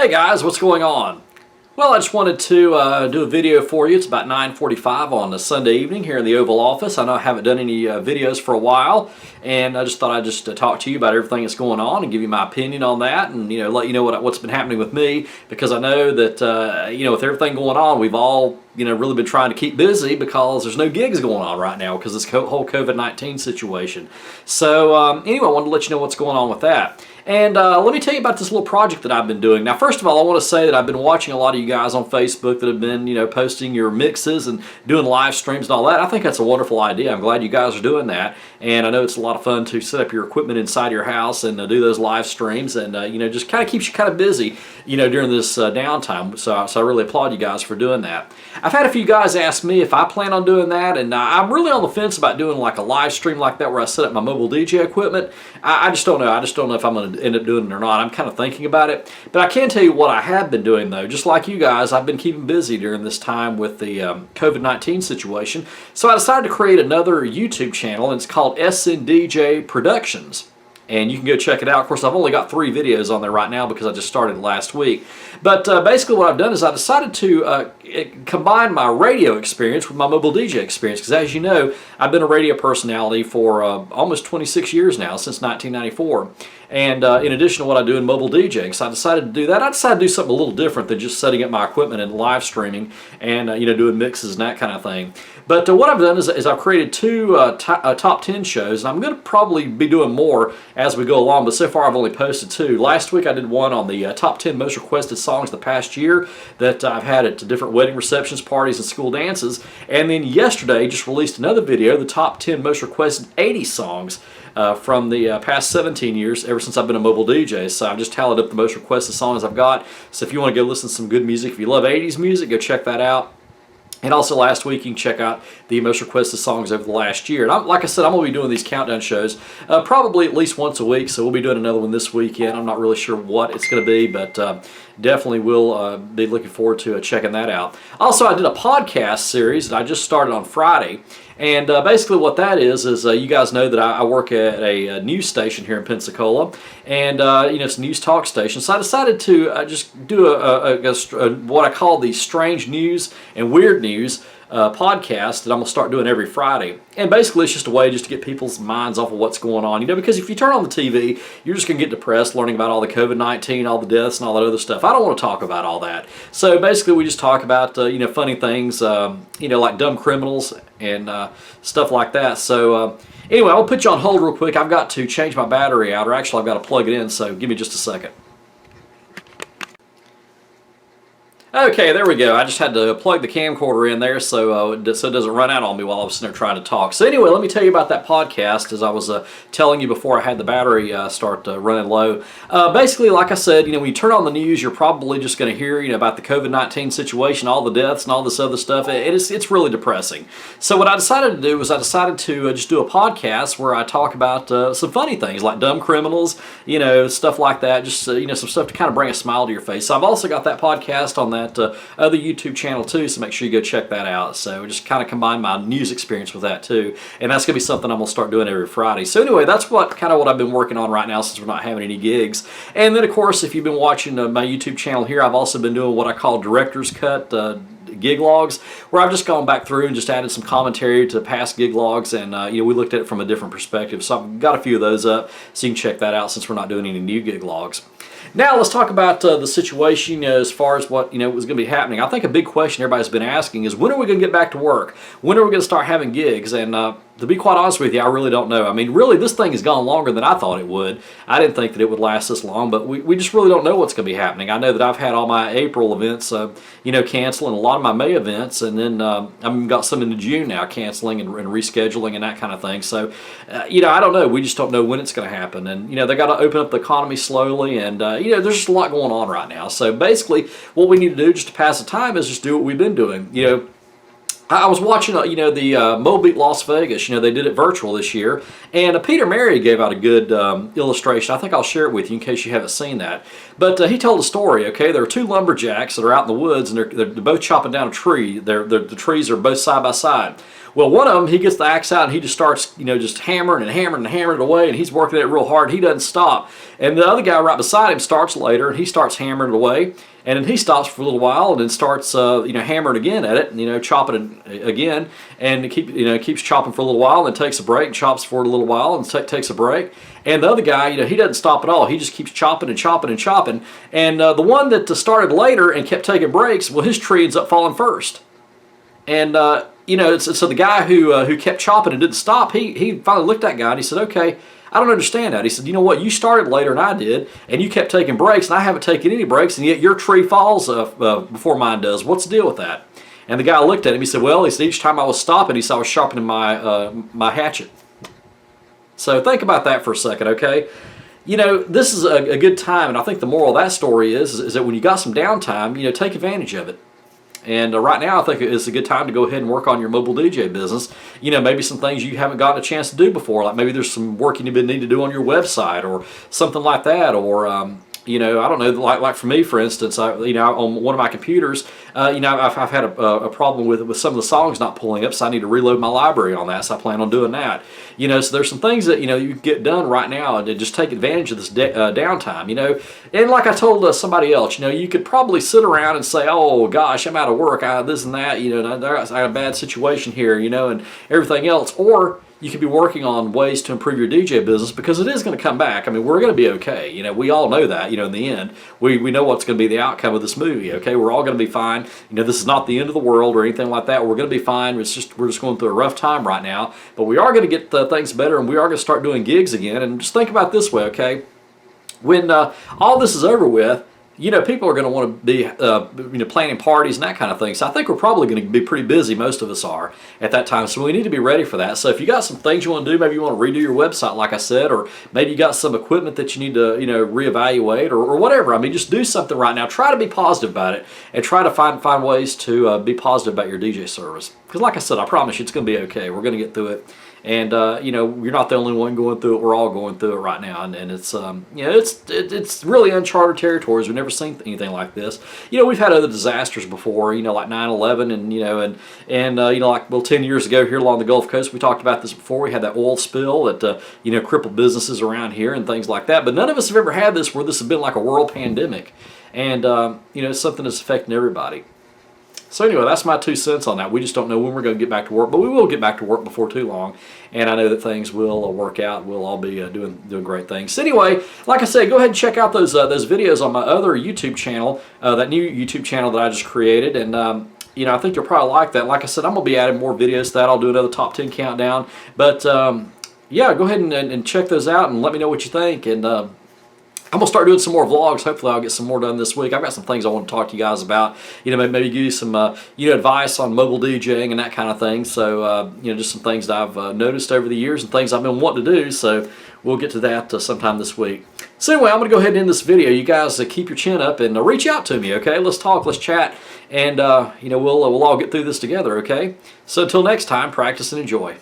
Hey guys, what's going on? Well, I just wanted to do a video for you. It's about 9:45 on a Sunday evening here in the Oval Office. I know I haven't done any videos for a while, and I just thought I'd just talk to you about everything that's going on and give you my opinion on that, and let you know what's been happening with me, because I know that with everything going on, we've all really been trying to keep busy because there's no gigs going on right now because this whole COVID-19 situation. So anyway, I wanted to let you know what's going on with that. And let me tell you about this little project that I've been doing. Now, first of all, I want to say that I've been watching a lot of you guys on Facebook that have been, posting your mixes and doing live streams and all that. I think that's a wonderful idea. I'm glad you guys are doing that. And I know it's a lot of fun to set up your equipment inside your house and do those live streams. And, just kind of keeps you kind of busy, during this downtime. So I really applaud you guys for doing that. I've had a few guys ask me if I plan on doing that. And I'm really on the fence about doing like a live stream like that where I set up my mobile DJ equipment. I just don't know. I just don't know if I'm going to end up doing it or not. I'm kind of thinking about it. But I can tell you what I have been doing, though. Just like you guys, I've been keeping busy during this time with the COVID-19 situation. So I decided to create another YouTube channel, and it's called SNDJ Productions. And you can go check it out. Of course, I've only got 3 videos on there right now because I just started last week. But basically what I've done is I decided to combine my radio experience with my mobile DJ experience. Because as you know, I've been a radio personality for almost 26 years now, since 1994. And in addition to what I do in mobile DJing. So I decided to do that. I decided to do something a little different than just setting up my equipment and live streaming and doing mixes and that kind of thing. But what I've done is I've created 2 top 10 shows, and I'm going to probably be doing more as we go along, but so far I've only posted 2. Last week I did one on the top 10 most requested songs the past year that I've had at different wedding receptions, parties, and school dances. And then yesterday just released another video, the top 10 most requested 80 songs from the past 17 years, ever since I've been a mobile DJ. So I've just tallied up the most requested songs I've got. So if you want to go listen to some good music, if you love 80s music, go check that out. And also last week, you can check out the most requested songs over the last year. And like I said, I'm going to be doing these countdown shows probably at least once a week. So we'll be doing another one this weekend. I'm not really sure what it's going to be, but definitely will be looking forward to checking that out. Also, I did a podcast series that I just started on Friday. And basically what that is you guys know that I work at a news station here in Pensacola, and it's a news talk station. So I decided to just do what I call the strange news and weird news podcast that I'm going to start doing every Friday. And basically it's just a way just to get people's minds off of what's going on. Because if you turn on the TV, you're just going to get depressed learning about all the COVID-19, all the deaths, and all that other stuff. I don't want to talk about all that. So basically we just talk about, funny things, like dumb criminals and stuff like that. So anyway, I'll put you on hold real quick. I've got to change my battery out, or actually I've got to plug it in, so give me just a second. Okay, there we go. I just had to plug the camcorder in there so it doesn't run out on me while I was sitting there trying to talk. So anyway, let me tell you about that podcast, as I was telling you before I had the battery start running low. Basically, like I said, when you turn on the news, you're probably just going to hear about the COVID-19 situation, all the deaths and all this other stuff. It's really depressing. So what I decided to do was I decided to just do a podcast where I talk about some funny things like dumb criminals, stuff like that, just some stuff to kind of bring a smile to your face. So I've also got that podcast on that other YouTube channel too, so make sure you go check that out. So just kind of combine my news experience with that too, and that's going to be something I'm going to start doing every Friday. So anyway, that's kind of what I've been working on right now since we're not having any gigs. And then of course, if you've been watching my YouTube channel here, I've also been doing what I call director's cut gig logs, where I've just gone back through and just added some commentary to past gig logs, and we looked at it from a different perspective. So I've got a few of those up, so you can check that out since we're not doing any new gig logs. Now let's talk about the situation as far as what was going to be happening. I think a big question everybody's been asking is, when are we going to get back to work? When are we going to start having gigs? And to be quite honest with you, I really don't know. I mean, really, this thing has gone longer than I thought it would. I didn't think that it would last this long, but we just really don't know what's going to be happening. I know that I've had all my April events, canceling, a lot of my May events, and then I've got some into June now canceling and rescheduling and that kind of thing. So, I don't know. We just don't know when it's going to happen. And, they got to open up the economy slowly, and, there's just a lot going on right now. So basically, what we need to do just to pass the time is just do what we've been doing. I was watching, the Mobeat Las Vegas. They did it virtual this year, and Peter Mary gave out a good illustration. I think I'll share it with you in case you haven't seen that. But he told a story. Okay, there are 2 lumberjacks that are out in the woods, and they're both chopping down a tree. The trees are both side by side. Well, one of them, he gets the axe out and he just starts, just hammering and hammering and hammering it away, and he's working it real hard. He doesn't stop. And the other guy right beside him starts later, and he starts hammering it away. And then he stops for a little while and then starts, hammering again at it, chopping it again, and keeps chopping for a little while, and then takes a break and chops for it a little while and takes a break. And the other guy, he doesn't stop at all. He just keeps chopping and chopping and chopping. And the one that started later and kept taking breaks, well, his tree ends up falling first. And so the guy who kept chopping and didn't stop, he finally looked at that guy and he said, "Okay, I don't understand that." He said, "You know what? You started later than I did, and you kept taking breaks, and I haven't taken any breaks, and yet your tree falls before mine does. What's the deal with that?" And the guy looked at him. He said, "Well," he said, "each time I was stopping, he said I was sharpening my hatchet." So think about that for a second, okay? This is a good time, and I think the moral of that story is that when you got some downtime, take advantage of it. And right now, I think it's a good time to go ahead and work on your mobile DJ business. Maybe some things you haven't gotten a chance to do before. Like maybe there's some work you need to do on your website or something like that. Or, I don't know, like for me, for instance, on one of my computers, I've had a problem with some of the songs not pulling up, so I need to reload my library on that, so I plan on doing that. So there's some things that, you can get done right now and just take advantage of this downtime, And like I told somebody else, you could probably sit around and say, "Oh, gosh, I'm out of work, this and that, I have a bad situation here, and everything else." Or you could be working on ways to improve your DJ business, because it is going to come back. I mean, we're going to be okay. We all know that, in the end. We know what's going to be the outcome of this movie, okay? We're all going to be fine. This is not the end of the world or anything like that. We're going to be fine. We're just going through a rough time right now. But we are going to get things better, and we are going to start doing gigs again. And just think about it this way, okay? When all this is over with, people are going to want to be, planning parties and that kind of thing. So I think we're probably going to be pretty busy, most of us are, at that time. So we need to be ready for that. So if you got some things you want to do, maybe you want to redo your website, like I said, or maybe you got some equipment that you need to, reevaluate or whatever. I mean, just do something right now. Try to be positive about it and try to find ways to be positive about your DJ service. Because like I said, I promise you it's going to be okay. We're going to get through it. And you're not the only one going through it. We're all going through it right now, and it's it's really uncharted territories. We've never seen anything like this. We've had other disasters before. Like 9/11, and like 10 years ago here along the Gulf Coast, we talked about this before. We had that oil spill that crippled businesses around here and things like that. But none of us have ever had this where this has been like a world pandemic, and it's something that's affecting everybody. So anyway, that's my 2 cents on that. We just don't know when we're going to get back to work, but we will get back to work before too long, and I know that things will work out. We'll all be doing great things. So anyway, like I said, go ahead and check out those videos on my other YouTube channel, that new YouTube channel that I just created, and I think you'll probably like that. Like I said, I'm going to be adding more videos to that. I'll do another top 10 countdown, but yeah, go ahead and check those out and let me know what you think. And I'm going to start doing some more vlogs. Hopefully I'll get some more done this week. I've got some things I want to talk to you guys about. Maybe give you some advice on mobile DJing and that kind of thing. So, just some things that I've noticed over the years and things I've been wanting to do. So we'll get to that sometime this week. So anyway, I'm going to go ahead and end this video. You guys keep your chin up and reach out to me, okay? Let's talk, let's chat, and we'll all get through this together, okay? So until next time, practice and enjoy.